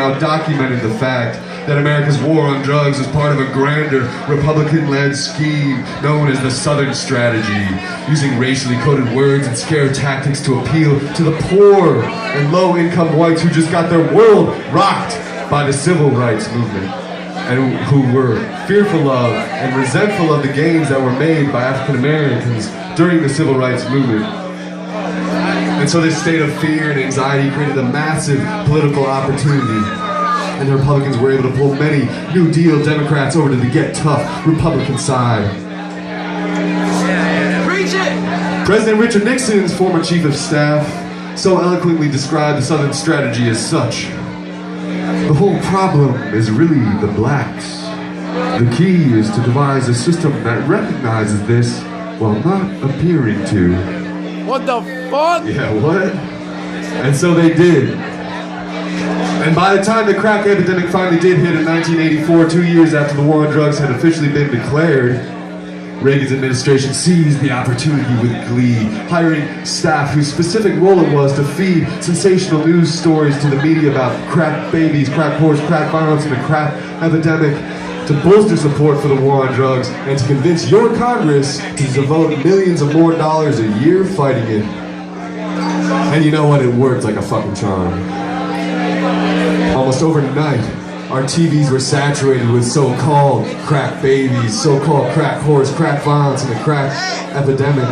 now documented the fact that America's war on drugs was part of a grander Republican-led scheme known as the Southern Strategy, using racially coded words and scare tactics to appeal to the poor and low-income whites who just got their world rocked by the civil rights movement, and who were fearful of and resentful of the gains that were made by African Americans during the civil rights movement. And so this state of fear and anxiety created a massive political opportunity, and the Republicans were able to pull many New Deal Democrats over to the get tough Republican side. Preach it! President Richard Nixon's former chief of staff so eloquently described the Southern Strategy as such: the whole problem is really the blacks. The key is to devise a system that recognizes this while not appearing to. What the fuck? Yeah, what? And so they did. And by the time the crack epidemic finally did hit in 1984, 2 years after the war on drugs had officially been declared, Reagan's administration seized the opportunity with glee, hiring staff whose specific role it was to feed sensational news stories to the media about crack babies, crack whores, crack violence, and the crack epidemic, to bolster support for the war on drugs, and to convince your Congress to devote millions of more dollars a year fighting it. And you know what? It worked like a fucking charm. Almost overnight, our TVs were saturated with so-called crack babies, so-called crack whores, crack violence, and the crack epidemic.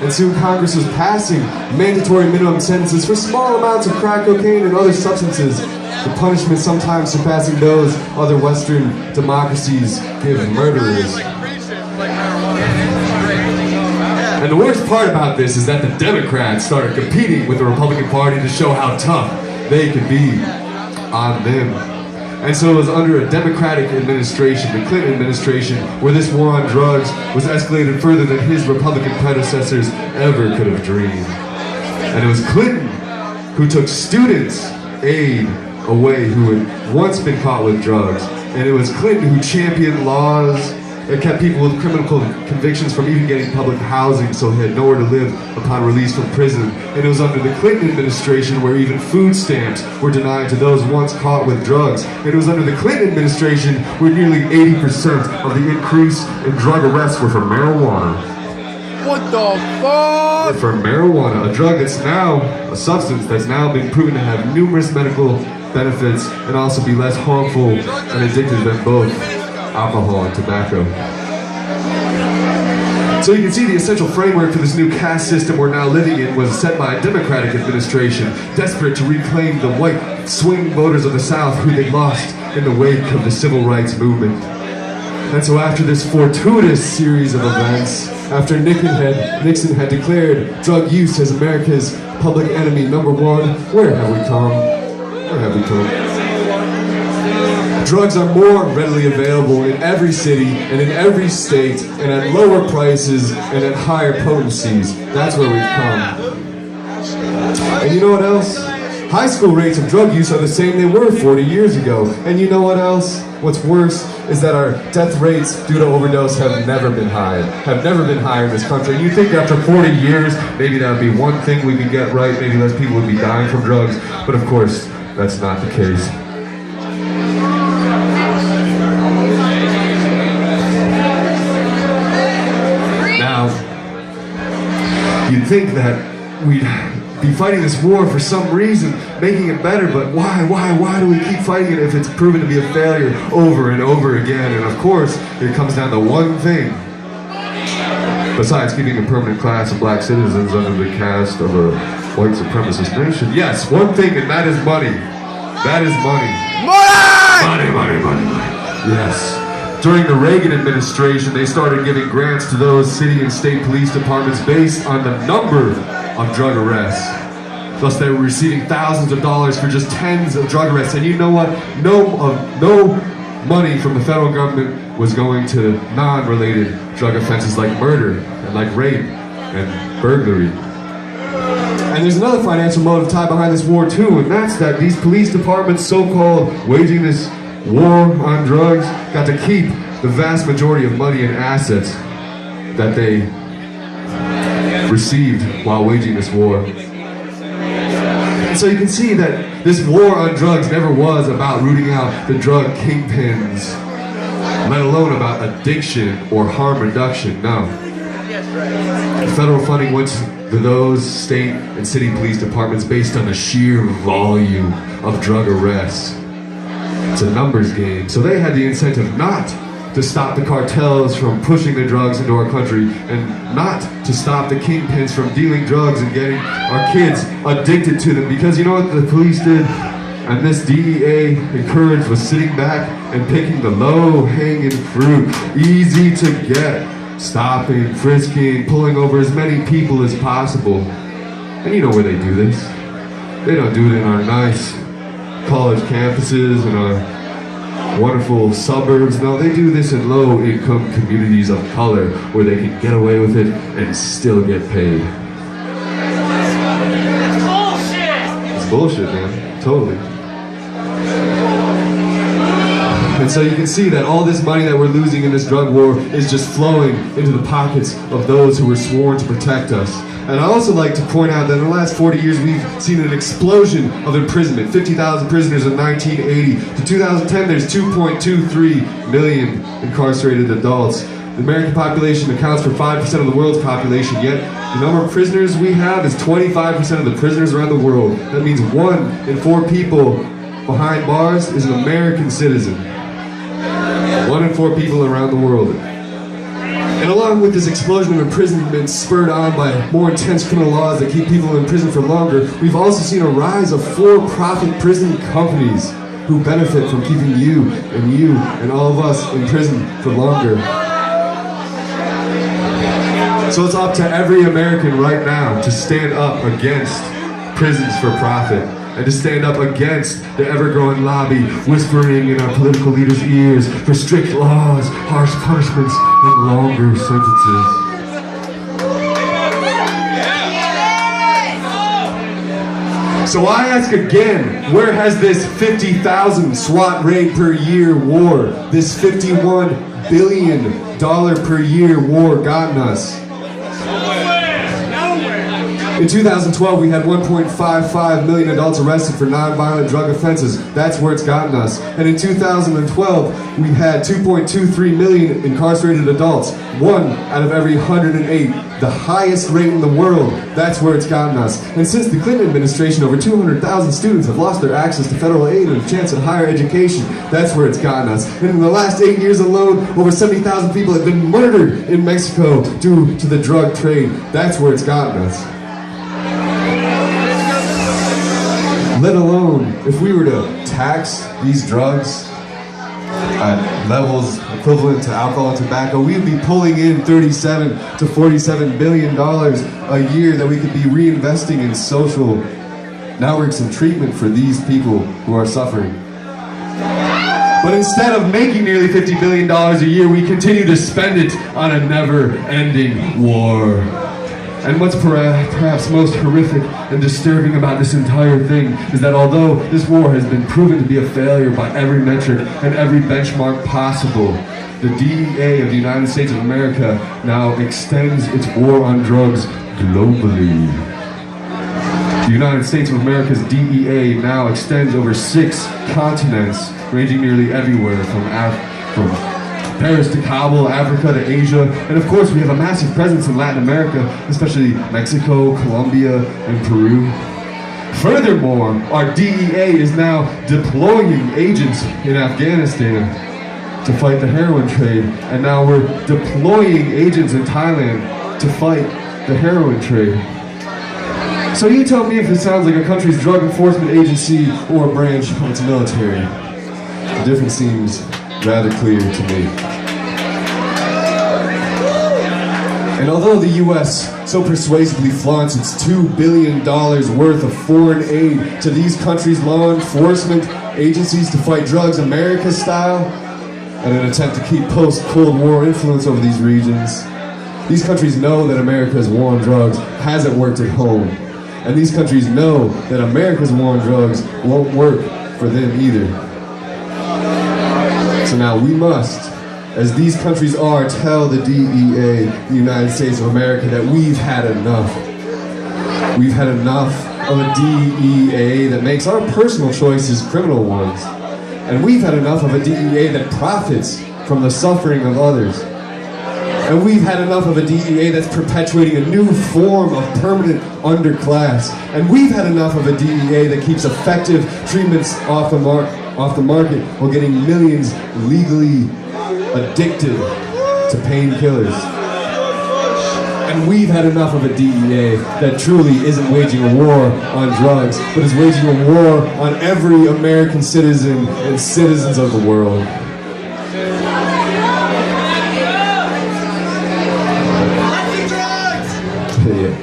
And soon Congress was passing mandatory minimum sentences for small amounts of crack cocaine and other substances, the punishment sometimes surpassing those other Western democracies give murderers. And the worst part about this is that the Democrats started competing with the Republican Party to show how tough they could be on them. And so it was under a Democratic administration, the Clinton administration, where this war on drugs was escalated further than his Republican predecessors ever could have dreamed. And it was Clinton who took students' aid away who had once been caught with drugs. And it was Clinton who championed laws that kept people with criminal convictions from even getting public housing so they had nowhere to live upon release from prison. And it was under the Clinton administration where even food stamps were denied to those once caught with drugs. And it was under the Clinton administration where nearly 80% of the increase in drug arrests were for marijuana. What the fuck? For marijuana, a drug that's now, a substance that's now been proven to have numerous medical benefits and also be less harmful and addictive than both alcohol and tobacco. So you can see the essential framework for this new caste system we're now living in was set by a Democratic administration, desperate to reclaim the white swing voters of the South who they lost in the wake of the civil rights movement. And so after this fortuitous series of events, after Nixon had declared drug use as America's public enemy #1, where have we come? Where have we come? Drugs are more readily available in every city and in every state and at lower prices and at higher potencies. That's where we've come. And you know what else? High school rates of drug use are the same they were 40 years ago. And you know what else? What's worse is that our death rates due to overdose have never been higher in this country. And you think after 40 years, maybe that would be one thing we could get right, maybe less people would be dying from drugs. But of course, that's not the case. You'd think that we'd be fighting this war for some reason, making it better, but why do we keep fighting it if it's proven to be a failure over and over again? And of course, it comes down to one thing. Besides keeping a permanent class of black citizens under the caste of a white supremacist nation. Yes, one thing, and that is money. That is money. Money! Yes. During the Reagan administration, they started giving grants to those city and state police departments based on the number of drug arrests. Thus, they were receiving thousands of dollars for just tens of drug arrests. And you know what? No money from the federal government was going to non-related drug offenses like murder and like rape and burglary. And there's another financial motive tied behind this war too, and that's that these police departments, so-called waging this war on drugs, got to keep the vast majority of money and assets that they received while waging this war. And so you can see that this war on drugs never was about rooting out the drug kingpins, let alone about addiction or harm reduction, no. The federal funding went to those state and city police departments based on the sheer volume of drug arrests. It's a numbers game, so they had the incentive not to stop the cartels from pushing the drugs into our country and not to stop the kingpins from dealing drugs and getting our kids addicted to them. Because you know what the police did? And this DEA encouraged was sitting back and picking the low-hanging fruit, easy to get, stopping, frisking, pulling over as many people as possible. And you know where they do this. They don't do it in our nice college campuses and our wonderful suburbs. No, they do this in low-income communities of color where they can get away with it and still get paid. It's bullshit! It's bullshit, man. Totally. And so you can see that all this money that we're losing in this drug war is just flowing into the pockets of those who were sworn to protect us. And I also like to point out that in the last 40 years we've seen an explosion of imprisonment. 50,000 prisoners in 1980. To 2010 there's 2.23 million incarcerated adults. The American population accounts for 5% of the world's population, yet the number of prisoners we have is 25% of the prisoners around the world. That means 1 in 4 people behind bars is an American citizen. 1 in 4 people around the world. And along with this explosion of imprisonment spurred on by more intense criminal laws that keep people in prison for longer, we've also seen a rise of for-profit prison companies who benefit from keeping you and all of us in prison for longer. So it's up to every American right now to stand up against prisons for profit, and to stand up against the ever-growing lobby whispering in our political leaders' ears for strict laws, harsh punishments, and longer sentences. So I ask again, where has this 50,000 SWAT raid per year war, this $51 billion per year war gotten us? In 2012, we had 1.55 million adults arrested for nonviolent drug offenses. That's where it's gotten us. And in 2012, we had 2.23 million incarcerated adults. 1 out of every 108. The highest rate in the world. That's where it's gotten us. And since the Clinton administration, over 200,000 students have lost their access to federal aid and a chance at higher education. That's where it's gotten us. And in the last 8 years alone, over 70,000 people have been murdered in Mexico due to the drug trade. That's where it's gotten us. Let alone, if we were to tax these drugs at levels equivalent to alcohol and tobacco, we would be pulling in $37 to $47 billion a year that we could be reinvesting in social networks and treatment for these people who are suffering. But instead of making nearly $50 billion a year, we continue to spend it on a never-ending war. And what's perhaps most horrific and disturbing about this entire thing is that although this war has been proven to be a failure by every metric and every benchmark possible, the DEA of the United States of America now extends its war on drugs globally. The United States of America's DEA now extends over 6 continents, ranging nearly everywhere from Paris to Kabul, Africa to Asia, and of course we have a massive presence in Latin America, especially Mexico, Colombia, and Peru. Furthermore, our DEA is now deploying agents in Afghanistan to fight the heroin trade, and now we're deploying agents in Thailand to fight the heroin trade. So you tell me if this sounds like a country's drug enforcement agency or a branch of its military. The difference seems rather clear to me. And although the US so persuasively flaunts its $2 billion worth of foreign aid to these countries' law enforcement agencies to fight drugs America style, in an attempt to keep post-Cold War influence over these regions, these countries know that America's war on drugs hasn't worked at home. And these countries know that America's war on drugs won't work for them either. So now we must, as these countries are, tell the DEA, the United States of America, that we've had enough. We've had enough of a DEA that makes our personal choices criminal ones. And we've had enough of a DEA that profits from the suffering of others. And we've had enough of a DEA that's perpetuating a new form of permanent underclass. And we've had enough of a DEA that keeps effective treatments off the market while getting millions legally addicted to painkillers. And we've had enough of a DEA that truly isn't waging a war on drugs, but is waging a war on every American citizen and citizens of the world. Yeah.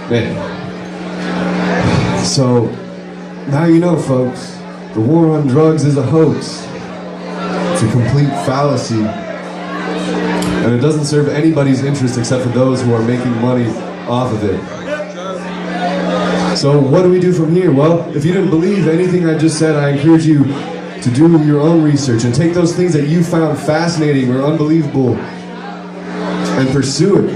Man. So, now you know, folks, the war on drugs is a hoax. It's a complete fallacy. And it doesn't serve anybody's interest except for those who are making money off of it. So what do we do from here? Well, if you didn't believe anything I just said, I encourage you to do your own research and take those things that you found fascinating or unbelievable and pursue it.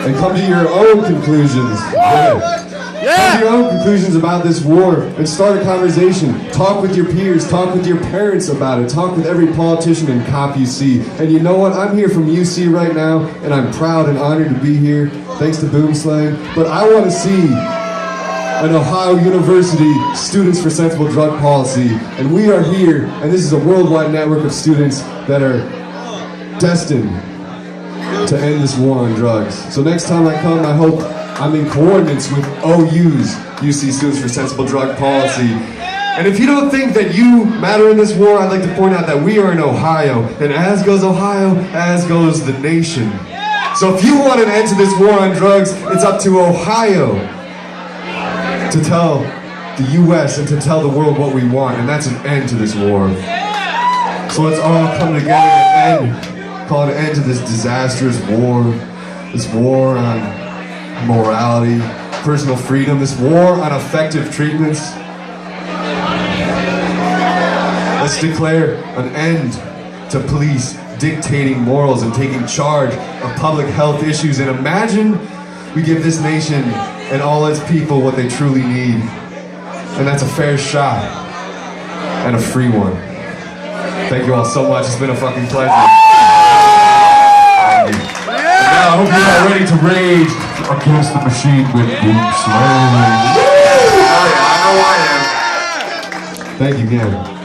And come to your own conclusions. Come to your own conclusions about this war and start a conversation. Talk with your peers, talk with your parents about it, talk with every politician and cop you see. And you know what? I'm here from UC right now, and I'm proud and honored to be here, thanks to Boomslang. But I want to see an Ohio University Students for Sensible Drug Policy. And we are here, and this is a worldwide network of students that are destined to end this war on drugs. So next time I come, I hope I'm in coordinates with OU's, UC Students for Sensible Drug Policy. And if you don't think that you matter in this war, I'd like to point out that we are in Ohio. And as goes Ohio, as goes the nation. So if you want an end to this war on drugs, it's up to Ohio to tell the US and to tell the world what we want. And that's an end to this war. So let's all come together and call an end to this disastrous war. This war on morality, personal freedom, this war on effective treatments. Let's declare an end to police dictating morals and taking charge of public health issues. And imagine we give this nation and all its people what they truly need. And that's a fair shot and a free one. Thank you all so much. It's been a fucking pleasure. Now, I hope you're all ready to rage against the machine with Boomslang. I know I am. Thank you again.